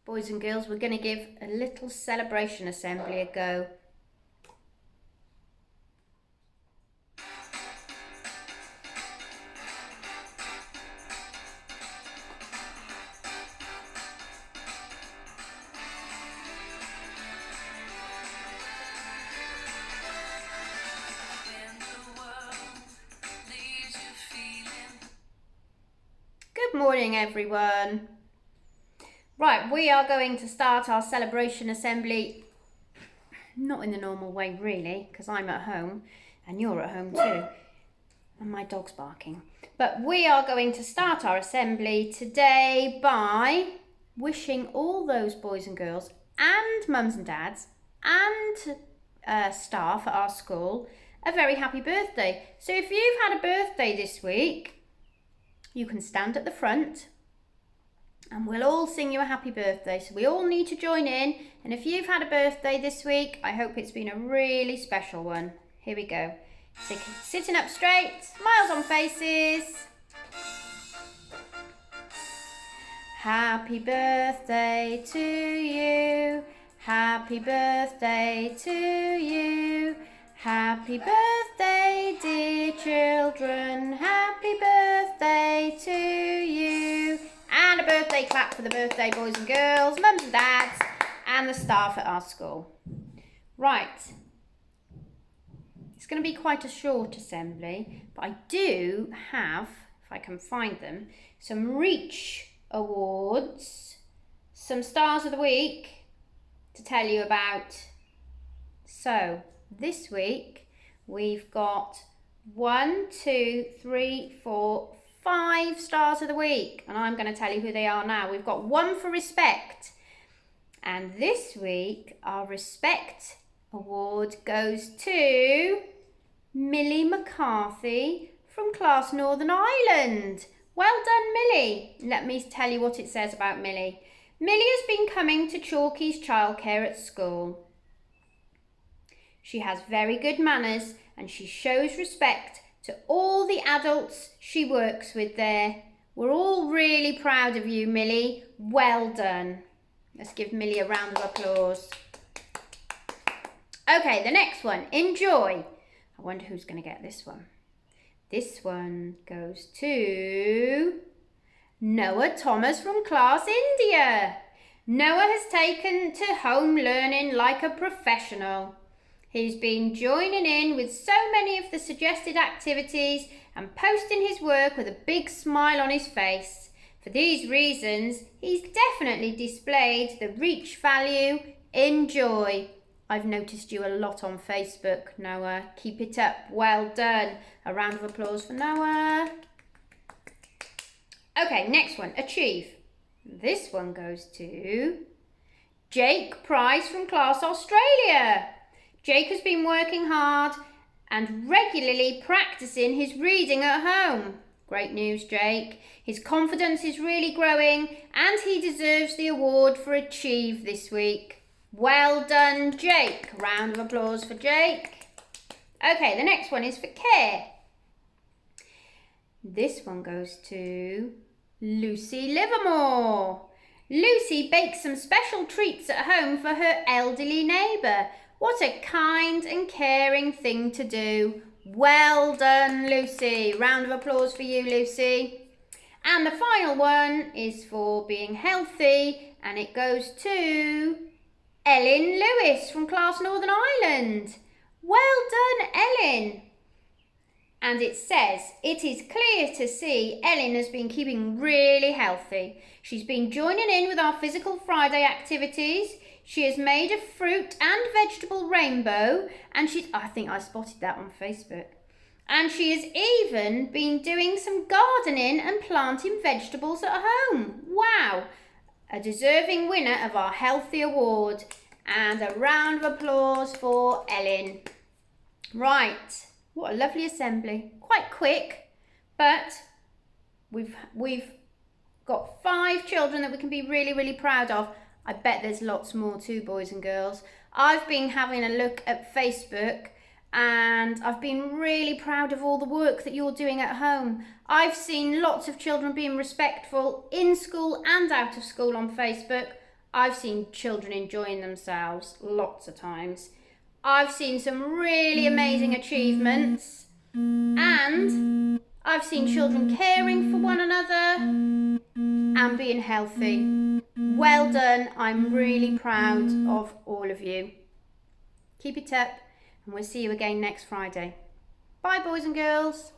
Boys and girls, we're going to give a little celebration assembly a go. Good morning, everyone. Right, we are going to start our celebration assembly, not in the normal way really, because I'm at home and you're at home too, and my dog's barking. But we are going to start our assembly today by wishing all those boys and girls and mums and dads and staff at our school a very happy birthday. So if you've had a birthday this week, you can stand at the front and we'll all sing you a happy birthday. So we all need to join in. And if you've had a birthday this week, I hope it's been a really special one. Here we go. Sitting up straight, smiles on faces. Happy birthday to you. Happy birthday to you. Happy birthday, dear children. Happy birthday to you. And a birthday clap for the birthday boys and girls, mums and dads, and the staff at our school. Right. It's going to be quite a short assembly, but I do have, if I can find them, some Reach awards, some stars of the week to tell you about. So, this week we've got 5 stars of the week, and I'm going to tell you who they are now. We've got one for respect, and this week our respect award goes to Millie McCarthy from Class Northern Ireland. Well done, Millie. Let me tell you what it says about Millie. Millie has been coming to Chalky's childcare at school. She has very good manners and she shows respect to all the adults she works with there. We're all really proud of you, Millie. Well done. Let's give Millie a round of applause. Okay, the next one, Enjoy. I wonder who's going to get this one. This one goes to Noah Thomas from Class India. Noah has taken to home learning like a professional. He's been joining in with so many of the suggested activities and posting his work with a big smile on his face. For these reasons, he's definitely displayed the Reach value, Enjoy. I've noticed you a lot on Facebook, Noah. Keep it up. Well done. A round of applause for Noah. Okay, next one, Achieve. This one goes to Jake Price from Class Australia. Jake has been working hard and regularly practicing his reading at home. Great news, Jake. His confidence is really growing and he deserves the award for Achieve this week. Well done, Jake. Round of applause for Jake. Okay, the next one is for Care. This one goes to Lucy Livermore. Lucy bakes some special treats at home for her elderly neighbour. What a kind and caring thing to do. Well done, Lucy. Round of applause for you, Lucy. And the final one is for Being Healthy, and it goes to Ellen Lewis from Class Northern Ireland. Well done, Ellen. And it says, it is clear to see Ellen has been keeping really healthy. She's been joining in with our Physical Friday activities. She has made a fruit and vegetable rainbow, and I think I spotted that on Facebook. And she has even been doing some gardening and planting vegetables at home. Wow! A deserving winner of our Healthy Award. And a round of applause for Ellen. Right, what a lovely assembly. Quite quick, but we've got 5 children that we can be really, really proud of. I bet there's lots more too, boys and girls. I've been having a look at Facebook and I've been really proud of all the work that you're doing at home. I've seen lots of children being respectful in school and out of school on Facebook. I've seen children enjoying themselves lots of times. I've seen some really amazing achievements, and I've seen children caring for one another and being healthy. Well done. I'm really proud of all of you. Keep it up, and we'll see you again next Friday. Bye, boys and girls.